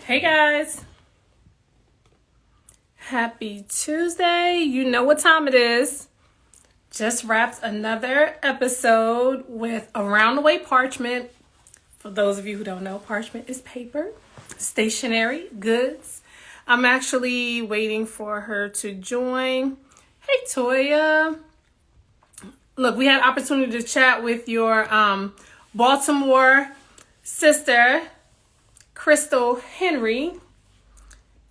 Hey guys, happy Tuesday. You know what time it is. Just wrapped another episode with Around the Way Parchment. For those of you who don't know, parchment is paper, stationery, goods. I'm actually waiting for her to join. Hey Toya. Look, we had opportunity to chat with your Baltimore sister, Krystal Henry.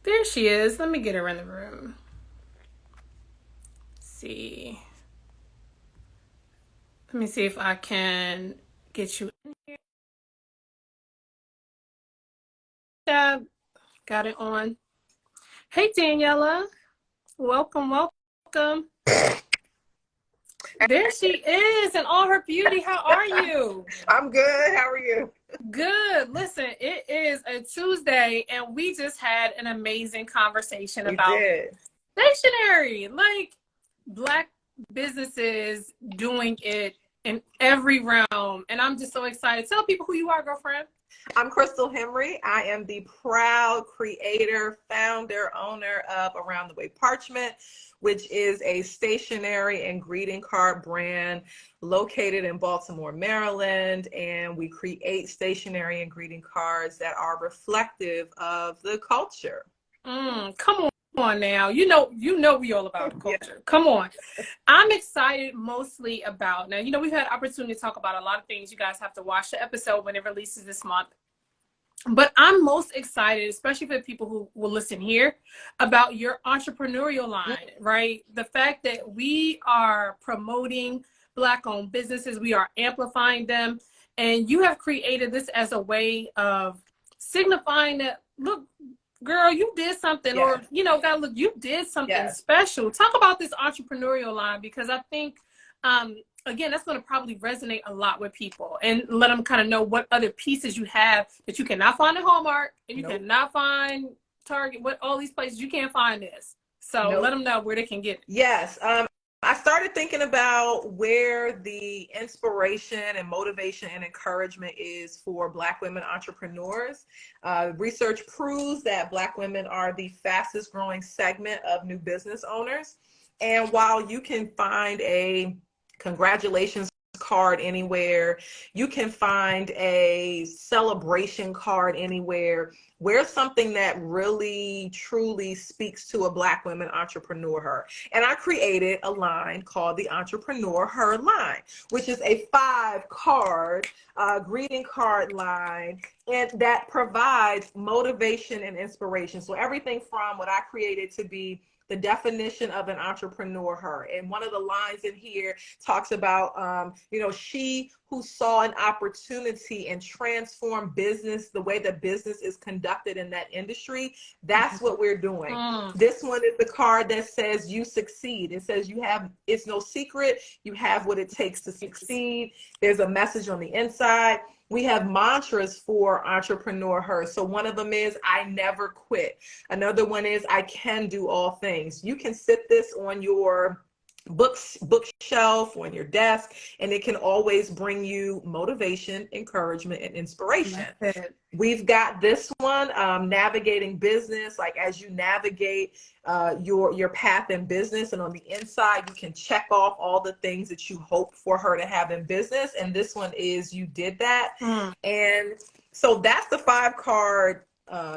There she is. Let me get her in the room. Let's see. Let me see if I can get you in here. Yeah, got it on. Hey, Daniela. Welcome, welcome. There she is in all her beauty. How are you? I'm good. How are you? Good. Listen, it is a Tuesday, and we just had an amazing conversation about stationery. Like, Black businesses doing it in every realm. And I'm just so excited. Tell people who you are, girlfriend. I'm Krystal Henry. I am the proud creator, founder, owner of Around the Way Parchment, which is a stationery and greeting card brand located in Baltimore, Maryland. And we create stationery and greeting cards that are reflective of the culture. Come on now. You know we all about the culture. Yeah. Come on. I'm excited mostly about, now, we've had opportunity to talk about a lot of things. You guys have to watch the episode when it releases this month. But I'm most excited, especially for the people who will listen here, about your entrepreneurial line, right? The fact that we are promoting Black-owned businesses, we are amplifying them, and you have created this as a way of signifying that, look, girl, you did something, or, God, look, you did something special. Talk about this entrepreneurial line, because I think, again, that's going to probably resonate a lot with people, and let them kind of know what other pieces you have that you cannot find at Hallmark, and you cannot find Target, what all these places you can't find this. So let them know where they can get it. Yes. I started thinking about where the inspiration and motivation and encouragement is for Black women entrepreneurs. Research proves that Black women are the fastest growing segment of new business owners. And while you can find a congratulations card anywhere, you can find a celebration card anywhere, wear something that really truly speaks to a Black woman entrepreneur her. And I created a line called the Entrepreneur Her line, which is a 5-card greeting card line, and that provides motivation and inspiration. So everything from what I created to be the definition of an entrepreneur her. And one of the lines in here talks about, she who saw an opportunity and transformed business, the way that business is conducted in that industry. That's what we're doing. This one is the card that says you succeed. It says it's no secret. You have what it takes to succeed. There's a message on the inside. We have mantras for Entrepreneur Her. So one of them is, I never quit. Another one is, I can do all things. You can sit this on your bookshelf, on your desk, and it can always bring you motivation, encouragement, and inspiration. We've got this one, navigating business, like as you navigate your path in business, and on the inside you can check off all the things that you hope for her to have in business, and this one is, you did that. And so that's the 5-card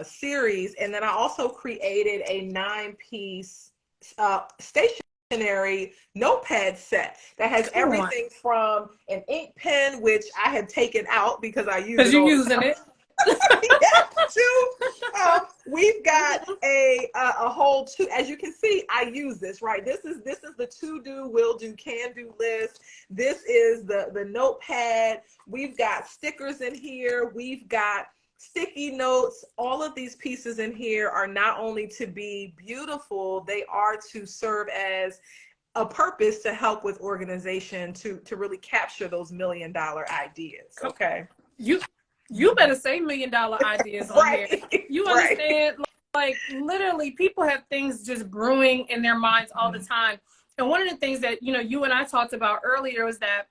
series. And then I also created a 9-piece stationery notepad set that has everything from an ink pen, which I had taken out because I use it. Because you're using it. Yes, too. We've got a whole as you can see, I use this, right? This is the to-do, will-do, can-do list. This is the notepad. We've got stickers in here. We've got sticky notes. All of these pieces in here are not only to be beautiful, they are to serve as a purpose to help with organization, to really capture those $1 million ideas. Okay. You better say $1 million ideas on here. You understand? Like, literally, people have things just brewing in their minds all the time. And one of the things that, you and I talked about earlier was that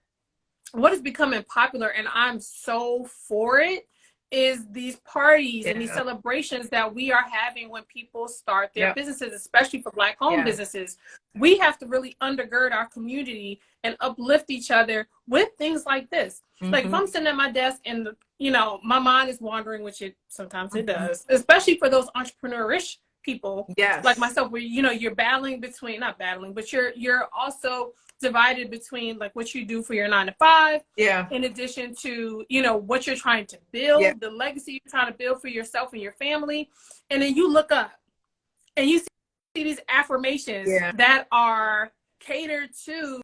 what is becoming popular, and I'm so for it, is these parties and these Yeah. celebrations that we are having when people start their Yep. businesses, especially for Black owned Yeah. businesses. We have to really undergird our community and uplift each other with things like this. Like if I'm sitting at my desk and, you know, my mind is wandering, which it sometimes it does, especially for those entrepreneurish people Yes. like myself, where, you know, you're battling between, not battling, but you're also divided between like what you do for your 9 to 5, Yeah. in addition to, you know, what you're trying to build, Yeah. the legacy you're trying to build for yourself and your family. And then you look up and you see these affirmations that are catered to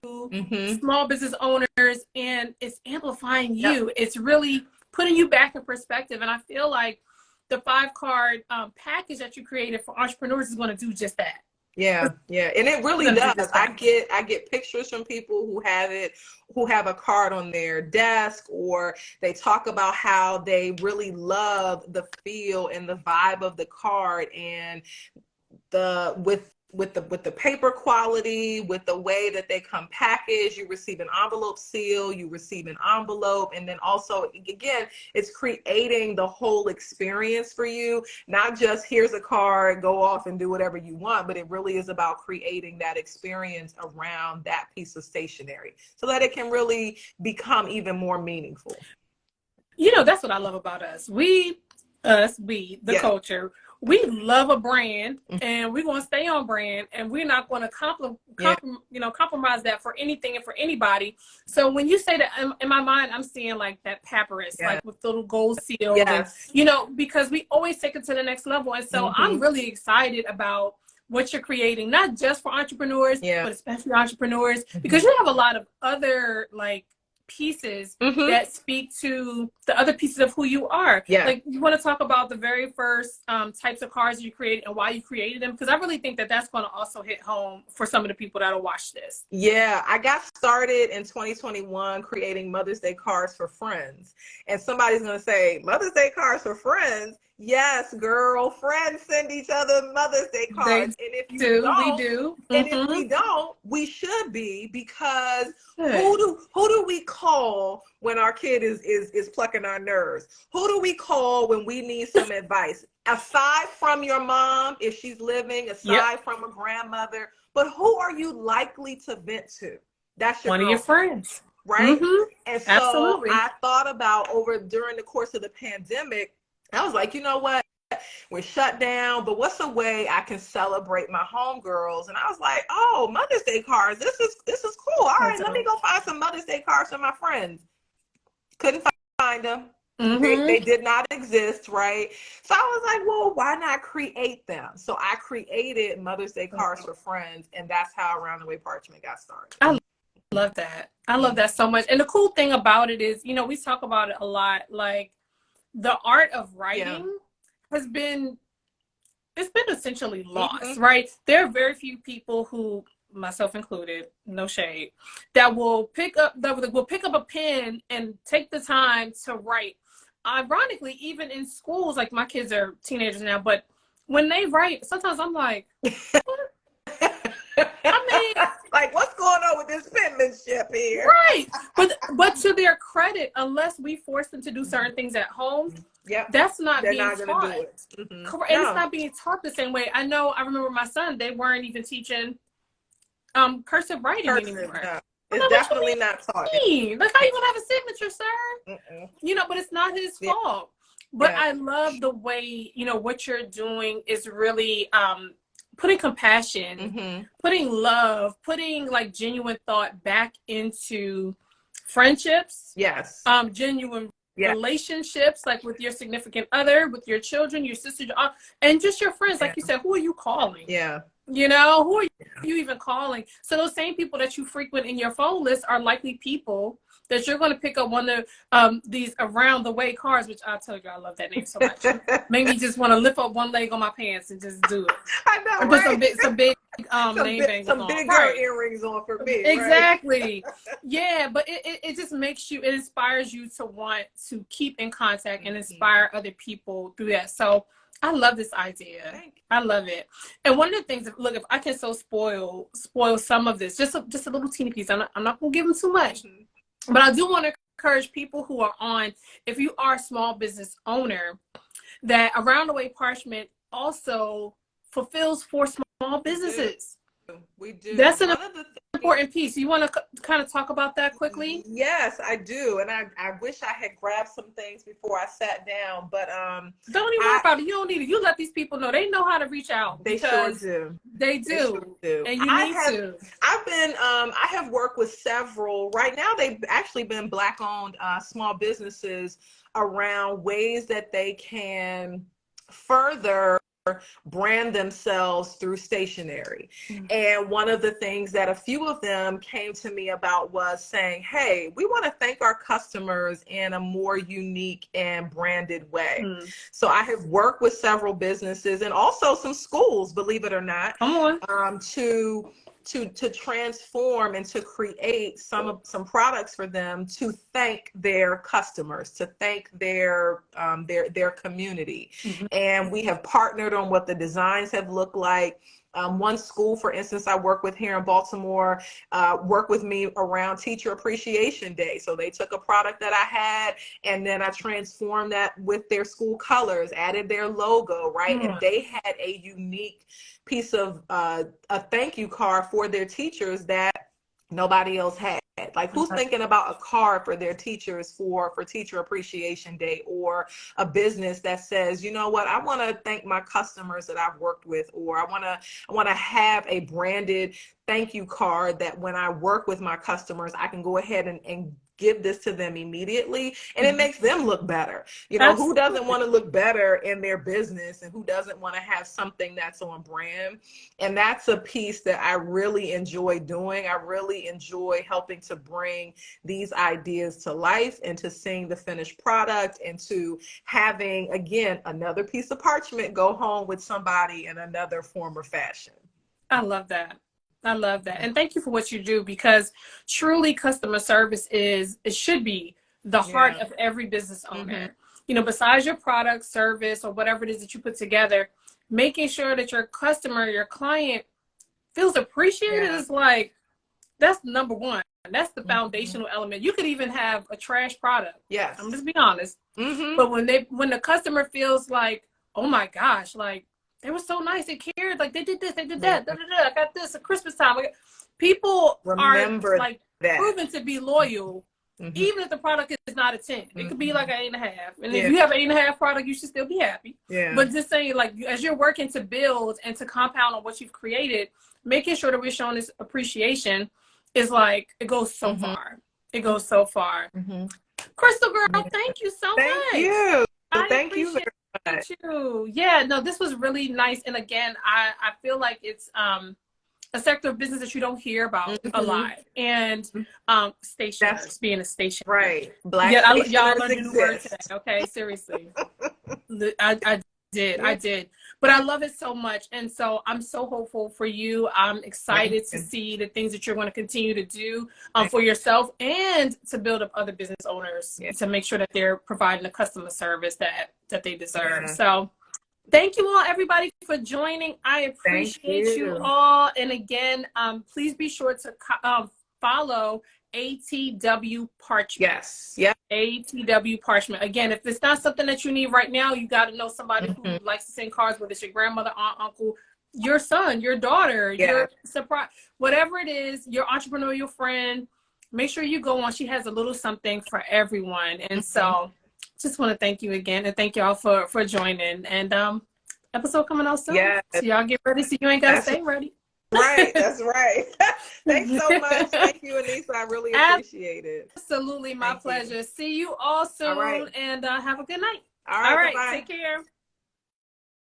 small business owners, and it's amplifying you. It's really putting you back in perspective. And I feel like the 5-card package that you created for entrepreneurs is going to do just that. Yeah, yeah, and it really does. I get pictures from people who have it, who have a card on their desk, or they talk about how they really love the feel and the vibe of the card, and with the paper quality, with the way that they come packaged. You receive an envelope seal, you receive an envelope, and then also, again, it's creating the whole experience for you. Not just here's a card, go off and do whatever you want, but it really is about creating that experience around that piece of stationery so that it can really become even more meaningful. You know, that's what I love about us. The culture. We love a brand, and we're going to stay on brand, and we're not going to compromise that for anything and for anybody. So when you say that, in my mind, I'm seeing like that papyrus, like with little gold seals, and, you know, because we always take it to the next level. And so I'm really excited about what you're creating, not just for entrepreneurs, but especially entrepreneurs, because you have a lot of other like pieces that speak to the other pieces of who you are. Like, you want to talk about the very first types of cards you created and why you created them? Because I really think that that's going to also hit home for some of the people that'll watch this. Yeah, I got started in 2021 creating Mother's Day cards for friends. And somebody's going to say, Mother's Day cards for friends? Yes, girl, friends send each other Mother's Day cards. And if you don't, we do. And if we don't, we should be, because who do we call when our kid is plucking our nerves? Who do we call when we need some advice? Aside from your mom, if she's living, aside from a grandmother, but who are you likely to vent to? That's your one of your friends, right? And so I thought about during the course of the pandemic, I was like, you know what? We're shut down, but what's a way I can celebrate my homegirls? And I was like, oh, Mother's Day cards. This is cool. All right, let me go find some Mother's Day cards for my friends. Couldn't find them. They did not exist, right? So I was like, well, why not create them? So I created Mother's Day cards for friends, and that's how Around the Way Parchment got started. I love that. I love that so much. And the cool thing about it is, you know, we talk about it a lot, like the art of writing has been essentially lost, right? There are very few people who, myself included, no shade, that will pick up a pen and take the time to write. Ironically, even in schools, like my kids are teenagers now, but when they write, sometimes I'm like, what? I mean, like, what's going on with this penmanship here? Right. But to their credit, unless we force them to do certain things at home, that's not being taught. Do it. Correct. And it's not being taught the same way. I remember my son, they weren't even teaching cursive writing anymore. No. It's definitely not taught. Like, how you gonna have a signature, sir? You know, but it's not his fault. But I love the way, you know, what you're doing is really putting compassion, putting love, putting like genuine thought back into friendships. Yes. Genuine relationships, like with your significant other, with your children, your sister, and just your friends. Like you said, who are you calling? You know, who are you even calling? So those same people that you frequent in your phone list are likely people that you're going to pick up one of these Around the Way cards, which I tell you, I love that name so much. Made me just want to lift up one leg on my pants and just do it. I know, put some big name bangles on. Some big girl earrings on for me. Exactly. Yeah, but it just makes you, it inspires you to want to keep in contact and inspire other people through that. So I love this idea. I love it. And one of the things, look, if I can spoil some of this, just a little teeny piece. I'm not going to give them too much. But I do want to encourage people who are on, if you are a small business owner, that Around the Way Parchment also fulfills for small businesses. We do. That's an One of the important piece. You want to kind of talk about that quickly? Yes, I do. And I wish I had grabbed some things before I sat down, but don't even worry about it. You don't need it. You let these people know. They know how to reach out. They sure do. They do. They sure do. And you need to. I have worked with several. Right now, they've actually been Black-owned small businesses around ways that they can further brand themselves through stationery. And one of the things that a few of them came to me about was saying, hey, we want to thank our customers in a more unique and branded way. So I have worked with several businesses and also some schools, believe it or not, to transform and to create some products for them to thank their customers, to thank their community. And we have partnered on what the designs have looked like. One school, for instance, I work with here in Baltimore, worked with me around Teacher Appreciation Day. So they took a product that I had, and then I transformed that with their school colors, added their logo, right? And they had a unique piece of a thank you card for their teachers that nobody else had. Like, who's thinking about a card for their teachers for Teacher Appreciation Day, or a business that says, you know what, I want to thank my customers that I've worked with, or I want to have a branded thank you card that when I work with my customers, I can go ahead and give this to them immediately, and it makes them look better. You know, who doesn't want to look better in their business, and who doesn't want to have something that's on brand? And that's a piece that I really enjoy doing. I really enjoy helping to bring these ideas to life, and to seeing the finished product, and to having, again, another piece of parchment go home with somebody in another form or fashion. I love that. I love that. And thank you for what you do, because truly customer service it should be the heart of every business owner. You know, besides your product, service, or whatever it is that you put together, making sure that your customer, your client feels appreciated is like, that's number one. That's the foundational element. You could even have a trash product. Yes. I'm just being honest. But when the customer feels like, oh my gosh, like, they were so nice, they cared, like they did this, they did that, I got this at Christmas time. People Remember are like proven to be loyal, even if the product is not a 10. It could be like an 8.5. And if you have an 8.5 product, you should still be happy. But just saying, like, as you're working to build and to compound on what you've created, making sure that we're showing this appreciation is like, it goes so far. It goes so far. Krystal girl, thank you so much. Thank you. Thank you very much. Yeah, no, this was really nice. And again, I feel like it's a sector of business that you don't hear about a lot. And stationers, being a stationer. Right. Black y'all learned a new word today. Okay, seriously. I did. But I love it so much. And so I'm so hopeful for you. I'm excited to see the things that you're going to continue to do for yourself, and to build up other business owners to make sure that they're providing the customer service that they deserve. So thank you all, everybody, for joining. I appreciate you all. And again, please be sure to follow ATW Parchment. Yes. Yeah. ATW Parchment. Again, if it's not something that you need right now, you got to know somebody who likes to send cards, whether it's your grandmother, aunt, uncle, your son, your daughter, your surprise, whatever it is, your entrepreneurial friend. Make sure you go on. She has a little something for everyone. And so just want to thank you again, and thank y'all for joining. And episode coming out soon. So y'all get ready, so you ain't got to stay ready. Right, that's right. Thanks so much. Thank you, Anissa. I really appreciate it. Absolutely, my pleasure. See you all soon, and have a good night. All right, take care.